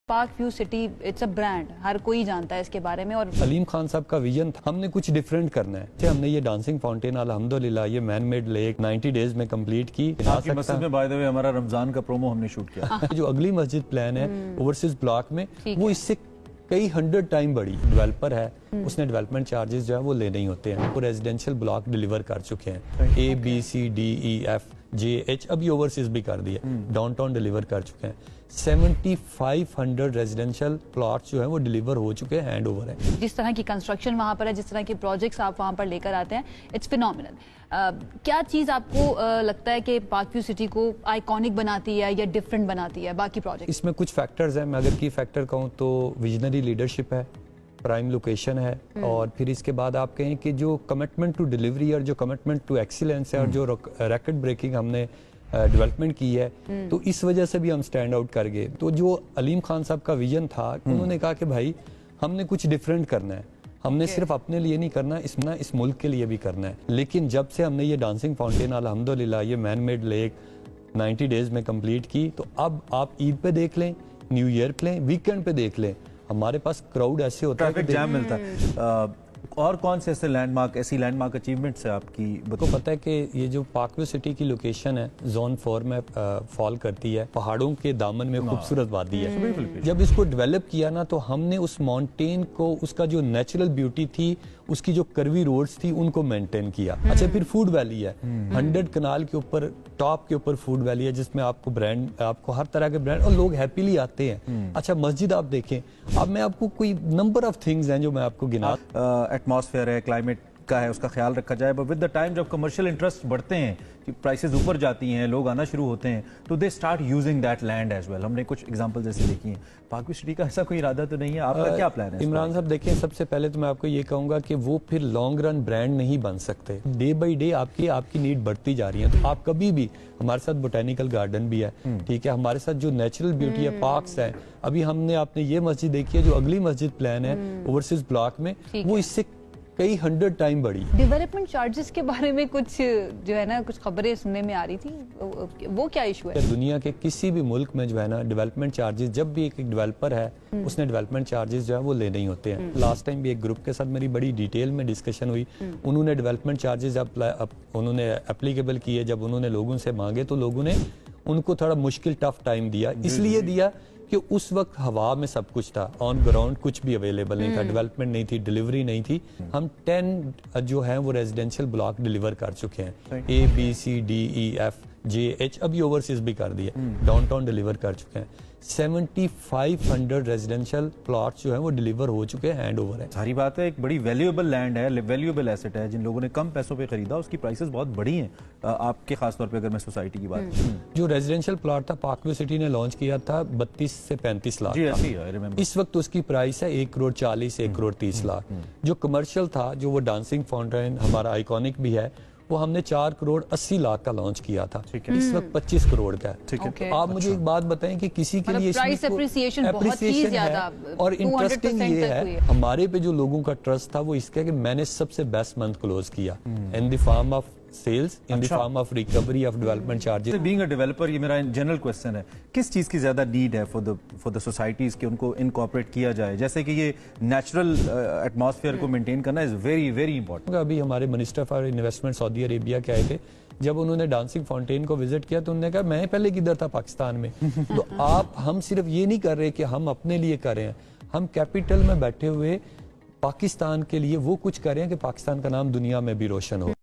Park view city it's a brand, हर कोई जानता है इसके बारे में। और अलीम खान साहब का विजन था, हमने कुछ डिफरेंट करना है। हमने ये डांसिंग फाउंटेन अल्हम्दुलिल्लाह ये मैन मेड लेक 90 डेज में कंप्लीट की। आपकी मस्जिद में बाय द वे हमारा रमजान का प्रोमो हमने शूट किया। जो अगली मस्जिद प्लान है ओवरसीज ब्लॉक में, वो इससे कई 100 टाइम बड़ी। डेवलपर है, उसने डेवलपमेंट चार्जेस जो है वो लेने ही होते हैं। वो रेजिडेंशियल ब्लॉक डिलीवर कर चुके हैं, ABCDEF JH, अभी ओवरसीज भी कर दिया, डाउनटाउन डिलीवर कर चुके हैं। 7500 रेजिडेंशियल प्लॉट्स जो है वो डिलीवर हो चुके हैं, हैंड ओवर है। जिस तरह की कंस्ट्रक्शन वहाँ पर है, जिस तरह के प्रोजेक्ट्स आप वहाँ पर लेकर आते हैं, इट्स फिनोमिनल। क्या चीज़ आपको लगता है कि पार्क व्यू सिटी को आइकॉनिक बनाती है या डिफरेंट बनाती है बाकी प्रोजेक्ट? इसमें कुछ फैक्टर्स हैं। मैं अगर की फैक्टर कहूँ तो विजनरी लीडरशिप है, प्राइम लोकेशन है, और फिर इसके बाद आप कहें कि जो कमिटमेंट टू डिलीवरी और जो कमिटमेंट टू एक्सीलेंस है और जो रिकॉर्ड ब्रेकिंग हमने डेवलपमेंट की है, तो इस वजह से भी हम स्टैंड आउट कर गए। तो जो अलीम खान साहब का विजन था, उन्होंने कहा कि भाई हमने कुछ डिफरेंट करना है, हमने सिर्फ अपने लिए नहीं करना, इस मुल्क के लिए भी करना है। लेकिन जब से हमने ये डांसिंग फाउंटेन अल्हम्दुलिल्लाह ये मैन मेड लेक 90 डेज में कंप्लीट की, तो अब आप ईद पे देख लें, न्यू ईयर पे लें, वीकेंड पे देख लें, हमारे पास क्राउड ऐसे होता है, ट्रैफिक जैम मिलता है। और कौन से ऐसे लैंडमार्क, ऐसी लैंडमार्क अचीवमेंट्स है आपकी? को पता है कि ये जो पार्क व्यू सिटी की लोकेशन है, जोन 4 में फॉल करती है, पहाड़ों के दामन में खूबसूरत वादी है। जब इसको डेवलप किया ना, तो हमने उस माउंटेन को, उसका जो नेचुरल ब्यूटी थी, उसकी जो कर्वी रोड्स थी, उनको मेंटेन किया। अच्छा, फिर फूड वैली है, 100 कनाल के ऊपर, टॉप के ऊपर फूड वैली है, जिसमें आपको ब्रांड, आपको हर तरह के ब्रांड, और लोग हैप्पीली आते हैं। अच्छा, मस्जिद आप देखें, अब मैं आपको कोई नंबर ऑफ थिंग्स हैं जो मैं आपको गिना। एटमॉस्फेयर है, क्लाइमेट का है, उसका ख्याल रखा जाए, बट विद द टाइम जब कमर्शियल इंटरेस्ट बढ़ते हैं, कि प्राइसेस ऊपर जाती हैं, लोग आना शुरू होते हैं, तो they start using that land as well. हमने कुछ एग्जांपल जैसे देखी हैं। पार्क व्यू सिटी का ऐसा कोई इरादा तो नहीं है? आपका क्या प्लान है? इमरान साहब देखें, सबसे पहले तो मैं आपको ये कहूंगा कि वो फिर लॉन्ग रन ब्रांड नहीं बन सकते। डे बाई डे आपकी नीड बढ़ती जा रही है। तो आप कभी भी, हमारे साथ बोटेनिकल गार्डन भी है, ठीक है, हमारे साथ जो नेचुरल ब्यूटी है, पार्क्स हैं। अभी आपने ये मस्जिद देखी है, जो अगली मस्जिद प्लान है ओवरसीज ब्लॉक में, वो इससे कई 100 टाइम बड़ी। डेवलपमेंट चार्जेस के बारे में कुछ जो है ना, कुछ खबरें सुनने में आ रही थी, वो क्या इशू है? दुनिया के किसी भी मुल्क में जो है ना, डेवलपमेंट चार्जेस, जब भी एक डेवलपर है, उसने डेवलपमेंट चार्जेस जो है वो लेने ही होते हैं। लास्ट टाइम भी एक ग्रुप के साथ मेरी बड़ी डिटेल में डिस्कशन हुई, उन्होंने डेवलपमेंट चार्जेस उन्होंने एप्लीकेबल किए। जब उन्होंने लोगों से मांगे, तो लोगों ने उनको थोड़ा मुश्किल टफ टाइम दिया। इसलिए दिया कि उस वक्त हवा में सब कुछ था, ऑन ग्राउंड कुछ भी अवेलेबल नहीं था, डेवलपमेंट नहीं थी, डिलीवरी नहीं थी। हम 10 जो हैं वो रेजिडेंशियल ब्लॉक डिलीवर कर चुके हैं, ABCDEF JH, अभी ओवरसीज भी कर दिया, डाउनटाउन डिलीवर कर चुके हैं। 7500 रेजिडेंशियल प्लॉट्स जो हैं वो डिलीवर हो चुके हैं, हैंड ओवर है। सारी बात है, एक बड़ी वैल्यूएबल लैंड है, वैल्यूएबल एसेट है। जिन लोगों ने कम पैसों पे खरीदा, उसकी प्राइसेस बहुत बड़ी हैं। आपके खासतौर पे अगर मैं सोसाइटी की बात करूं, जो रेजिडेंशियल प्लॉट था, पार्क व्यू सिटी ने लॉन्च किया था 32 से 35 लाख। इस वक्त उसकी प्राइस है 1 करोड़ 40 1 करोड़ 30 लाख। जो कमर्शियल था, जो वो डांसिंग फाउंटेन हमारा आइकॉनिक भी है, वो हमने 4 करोड़ 80 लाख का लॉन्च किया था। इस वक्त 25 करोड़ का है। तो आप मुझे एक बात बताएं कि किसी के लिए प्राइस एप्रिसिएशन बहुत ही ज्यादा, और इंटरेस्टिंग ये है, हमारे पे जो लोगों का ट्रस्ट था वो इसका कि मैंने सबसे बेस्ट मंथ क्लोज किया in the form of sales, in the form of recovery of development charges. Being a developer, ये मेरा जनरल क्वेश्चन है, किस चीज की ज्यादा नीड है फॉर द सोसाइटीज कि उनको इनकॉर्पोरेट किया जाए? जैसे कि ये नेचुरल एटमॉस्फेयर को मेंटेन करना इज वेरी वेरी इंपॉर्टेंट। अभी हमारे minister for investment Saudi Arabia के आए थे, जब उन्होंने डांसिंग फाउंटेन को विजिट किया, तो उन्होंने कहा मैं पहले किधर था पाकिस्तान में। तो हम सिर्फ ये नहीं कर रहे कि हम अपने लिए कर रहे हैं, हम कैपिटल में बैठे हुए पाकिस्तान के लिए वो कुछ कर रहे हैं कि पाकिस्तान का नाम दुनिया में भी रोशन हो।